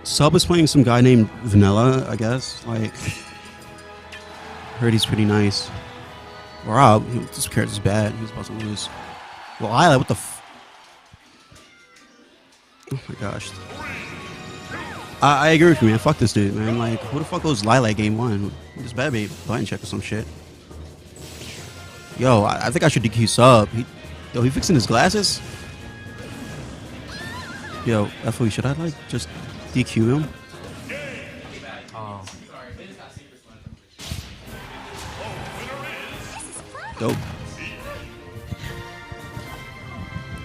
Sub is playing some guy named Vanilla, I guess. Like, heard he's pretty nice. R.O.B, this character's bad. He's about to lose. Well, I what the oh my gosh. I agree with you, man. Fuck this dude, man. Like, who the fuck goes Lilac game 1? This bad be button check or some shit. Yo, I think I should DQ Sub. He fixing his glasses? Yo, FOE, should I, like, just DQ him? Dope.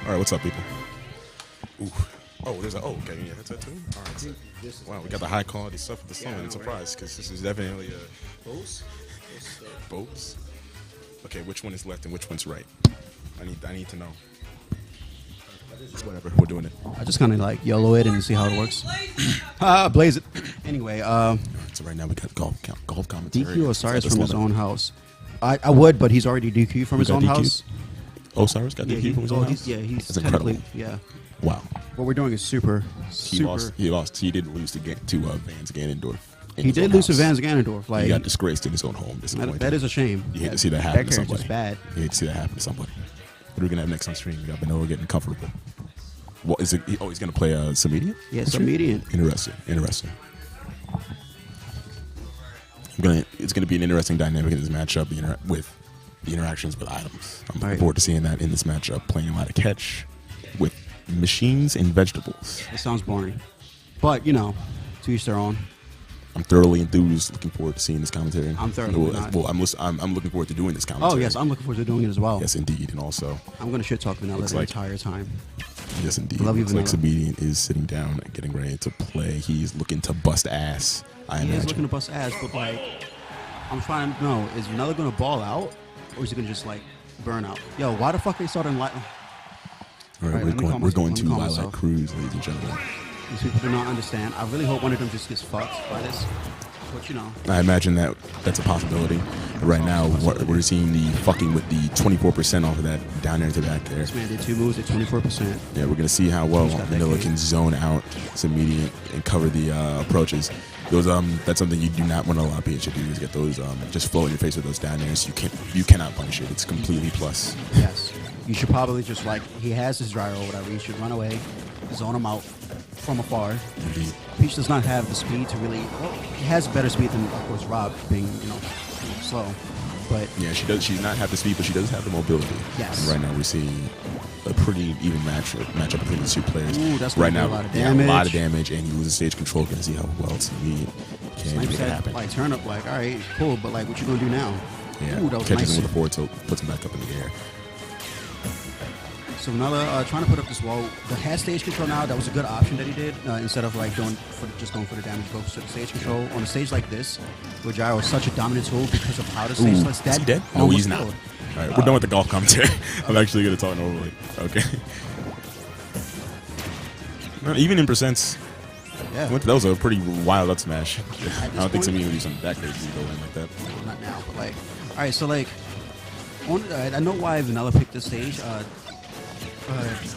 All right, what's up, people? Ooh. Oh, there's a okay, yeah, that's that too. All right, so, wow, we got the high quality stuff with the phone. I'm surprised because this is definitely a boats. Okay, which one is left and which one's right? I need to know. Whatever, we're doing it. I just kind of like YOLO it and see how it works. Blaze it. Anyway, so right now we got golf commentary. DQ Osiris from his own house. I would, but he's already DQ from his own house. Osiris got DQ from his own house? Yeah, he's That's technically, incredible. yeah. Wow. What we're doing is super. He lost. He didn't lose to Vans Ganondorf. He did lose to Vans Ganondorf. Like, he got disgraced in his own home. That is a shame. You hate to see that happen to somebody. Just bad. You hate to see that happen to somebody. What are we gonna have next on stream? We got Vanilla getting comfortable. What is it? Oh, he's gonna play submediant. Yeah, submediant. Interesting. It's gonna be an interesting dynamic in this matchup with the interactions with items. I'm looking forward to seeing that in this matchup. Playing a lot of catch with machines and vegetables. It sounds boring, but you know, to each their own. I'm thoroughly enthused. Looking forward to seeing this commentary. I'm thoroughly not. Well, I'm looking forward to doing this commentary. Oh yes, I'm looking forward to doing it as well. Yes, indeed, and also I'm gonna shit talk Vanilla the entire time. Yes, indeed. Love you, Looks like Submediant is sitting down and getting ready to play. He's looking to bust ass. I imagine. He is looking to bust ass, but like, I'm trying to know: is Vanilla gonna ball out, or is he gonna just like burn out? Yo, why the fuck they starting light? All right, we're going to Lilac Cruise, ladies and gentlemen. These people do not understand. I really hope one of them just gets fucked by this. But you know, I imagine that's a possibility. Right now, we're seeing the fucking with the 24% off of that down there to back there. This man did 2 moves at 24%. Yeah, we're gonna see how well Vanilla can zone out some medium and cover the approaches. Those that's something you do not want to allow PH to do, is get those just flow in your face with those down airs. You cannot punish it. It's completely plus. Yes, you should probably just like, he has his gyro or whatever. You should run away, zone him out from afar. Indeed. Peach does not have the speed to really. Well, he has better speed than, of course, R.O.B, being slow. But yeah, she does. She does not have the speed, but she does have the mobility. Yes. And right now we're seeing a pretty even matchup between the two players. Ooh, that's right now, a lot of damage. A lot of damage, and he loses stage control. Gonna see how well Submediant can make it happen. Like turn up, like, all right, cool, but like, what you gonna do now? Yeah, ooh, that was catches nice. him with a forward tilt, puts him back up in the air. So another trying to put up this wall. The has stage control now. That was a good option that he did. Instead of like going for the damage, goes to the stage control on a stage like this, where gyro is such a dominant tool because of how the stage lets that. Is he dead? No, he's not. All right, we're done with the golf commentary. I'm actually gonna talk normally. Okay. Even in percents, yeah, that was a pretty wild up smash. I don't think somebody would do something that crazy going like that. Not now, but like, all right. So like, I know why Vanilla picked this stage.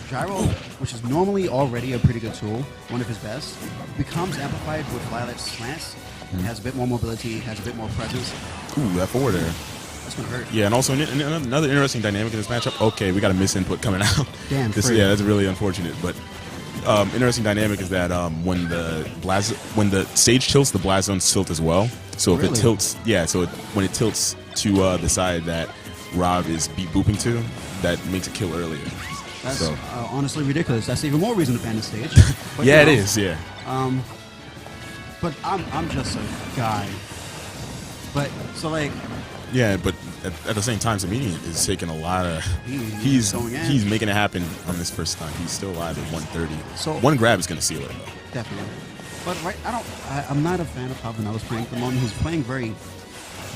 Gyro, which is normally already a pretty good tool, one of his best, becomes amplified with Lilac slants. It has a bit more mobility, has a bit more presence. Ooh, that forward air. That's gonna hurt. Yeah, and also another interesting dynamic in this matchup. Okay, we got a misinput coming out. Damn. Yeah, that's really unfortunate. But interesting dynamic is that when the stage tilts, the blast zones tilt as well. So if it tilts, when it tilts to the side that R.O.B is beat booping to, that makes it kill earlier. That's honestly ridiculous. That's even more reason to ban the stage. But, yeah, it is. Yeah. But I'm just a guy. But so like. Yeah, but at the same time, Submediant is taking a lot of. He's making it happen on this first time. He's still alive at 130. So one grab is going to seal it, though. Definitely. But I'm not a fan of how Vanilla's playing at the moment. He's playing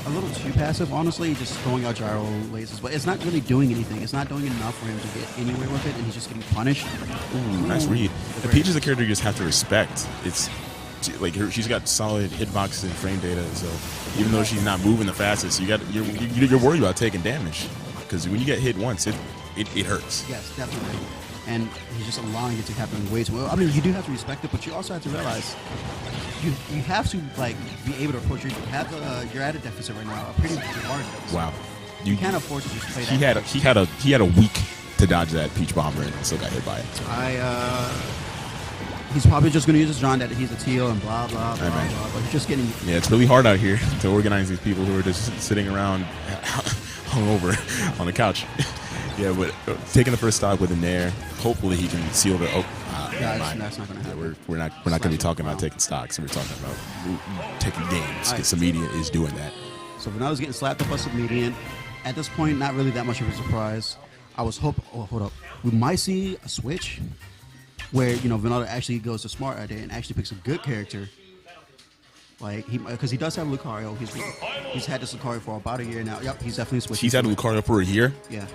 a little too passive, honestly, just throwing out gyro lasers. But it's not really doing anything. It's not doing enough for him to get anywhere with it, and he's just getting punished. Ooh, nice read. The Peach is a character you just have to respect. It's like she's got solid hitbox and frame data, so even though she's not moving the fastest, you're worried about taking damage, because when you get hit once, it hurts. Yes, definitely. and he's just allowing it to happen way too well. I mean, you do have to respect it, but you also have to realize you have to like be able to approach. You're at a deficit right now, a pretty hard deficit. Wow. You can't afford to just play that. He had a week to dodge that peach bomber and still got hit by it. He's probably just going to use his John that he's a teal and blah blah blah blah. But he's just getting. Yeah, it's really hard out here to organize these people who are just sitting around hungover on the couch. Yeah, but taking the first stock with a nair, hopefully he can seal the. That's not going to happen. We're not going to be talking about taking stocks. We're talking about taking games. Because submediant is doing that. So Vanada's getting slapped up by submediant. At this point, not really that much of a surprise. I was hoping. Oh, hold up. We might see a switch where Vanada actually goes to smart idea and actually picks a good character. Like because he does have Lucario. He's had this Lucario for about a year now. Yep, he's definitely switching. He's had Lucario for a year. Yeah.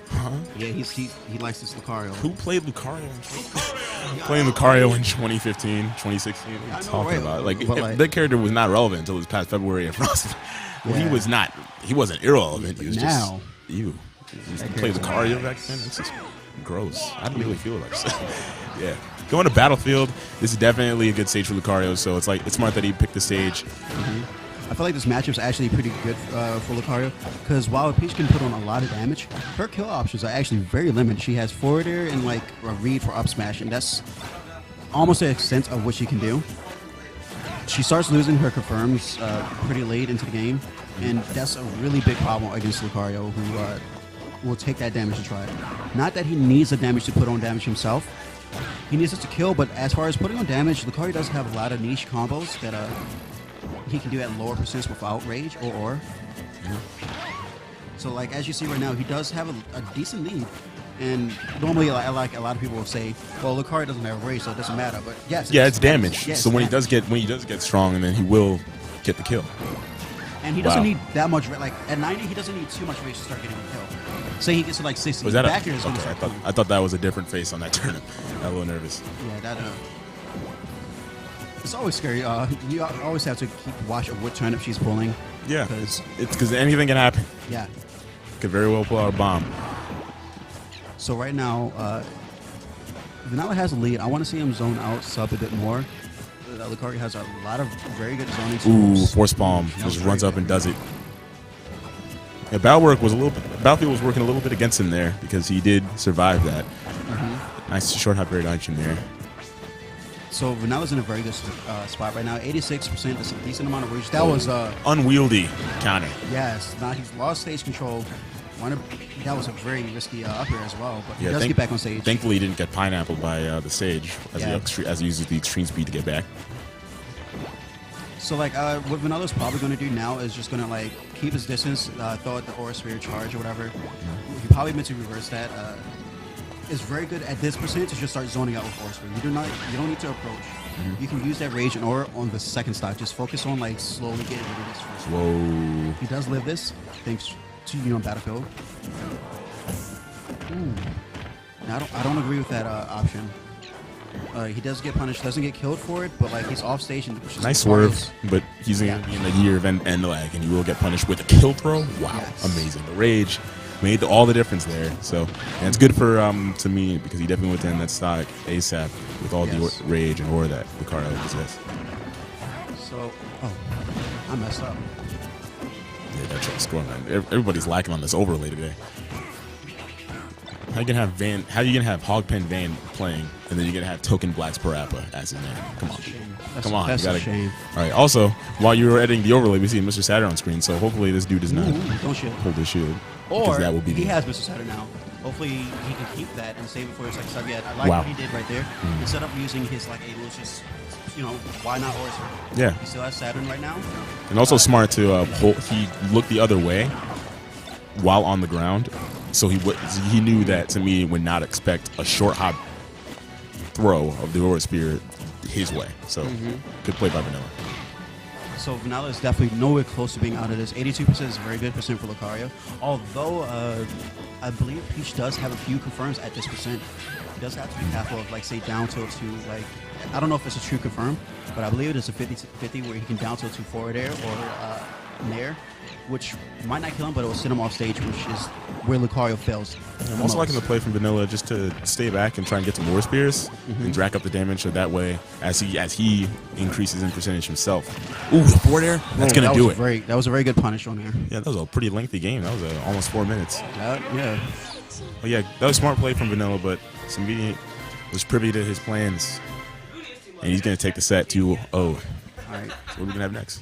Huh? Yeah, he likes this Lucario. Who played Lucario? Playing Lucario in 2015, 2016. What are you talking about? Like that character was not relevant until this past February at Frost. Well, yeah. He wasn't irrelevant. He was now, just you played Lucario back then. It's just gross. I didn't really feel like so. Yeah. Going to Battlefield, this is definitely a good stage for Lucario, so it's smart that he picked the stage. I feel like this matchup's actually pretty good for Lucario, because while Peach can put on a lot of damage, her kill options are actually very limited. She has forward air and like a read for up smash, and that's almost the extent of what she can do. She starts losing her confirms pretty late into the game, and that's a really big problem against Lucario, who will take that damage to try it. Not that he needs the damage to put on damage himself. He needs it to kill, but as far as putting on damage, Lucario does have a lot of niche combos that he can do at lower percents without rage or. So like as you see right now, he does have a decent lead. And normally, like a lot of people will say, well, Lucario doesn't have rage, so it doesn't matter. But yes, it's damage. Yes, so when he does get strong, and then he will get the kill. And he doesn't need that much. Like at 90, he doesn't need too much rage to start getting a kill. Say he gets to like 60. Was that back here is okay? I thought that was a different face on that turnip. I got a little nervous. Yeah, that. It's always scary. You always have to keep watch of what turnip she's pulling. Yeah, because anything can happen. Yeah, could very well pull out a bomb. So right now, Vanilla has a lead. I want to see him zone out sub a bit more. Lucario has a lot of very good zoning tools. Ooh, force bomb just runs up and does it. Yeah, Battlefield was working a little bit against him there because he did survive that. Nice short hop variation there. So Vanille's in a very good spot right now. 86%. That's a decent amount of reach. That was unwieldy counter. Yes. Now he's lost stage control. That was a very risky up here as well. But yeah, he does get back on stage. Thankfully, he didn't get pineappled by the sage as he uses the extreme speed to get back. So like what Vanilla's probably going to do now is just going to like keep his distance, throw out the Aura Sphere charge or whatever. He probably meant to reverse that. It's very good at this percent to just start zoning out with Aura Sphere. You don't need to approach. You can use that rage and Aura on the second stock. Just focus on like slowly getting rid of this first. Whoa. He does live this thanks to Battlefield. Now, I don't agree with that option. He does get punished, doesn't get killed for it, but like he's off stage. Nice swerve, but he's in the year of end lag, and you will get punished with a kill throw. Wow, yes. Amazing! The rage made all the difference there. So, and it's good for to me because he definitely went in that stock ASAP with all the rage and aura that Lucario possessed. So, I messed up. Yeah, that trick score, man. Everybody's lacking on this overlay today. How you gonna have Hogpen Van playing, and then you're gonna have Token Blacks Parappa as his name? Come on, That's a shame. All right. Also, while you were editing the overlay, we see Mr. Saturn on screen. So hopefully this dude does not hold his shield. Or that will be he has Mr. Saturn now. Hopefully he can keep that and save it for his second sub. Yeah, I like what he did right there. Instead of using his like a Lucius, why not Aura Sphere? Yeah. He still has Saturn right now. And also smart to he looked the other way while on the ground. So he knew that to me would not expect a short hop throw of the Aura Sphere his way. So good play by Vanilla. So Vanilla is definitely nowhere close to being out of this. 82% is a very good percent for Lucario. Although I believe Peach does have a few confirms at this percent. He does have to be careful of like say down tilt to like I don't know if it's a true confirm, but I believe it is a 50-50 where he can down tilt to forward air or Nair, which might not kill him, but it will send him off stage, which is where Lucario fails. I'm also liking the play from Vanilla just to stay back and try and get some more spears and rack up the damage so that way as he increases in percentage himself. Ooh, the forward air, that's going to do it. That was a very good punish on there. Yeah, that was a pretty lengthy game. That was almost 4 minutes. Yeah. But yeah, that was smart play from Vanilla, but Submediant was privy to his plans. And he's going to take the set 2-0. All right. So what are we going to have next?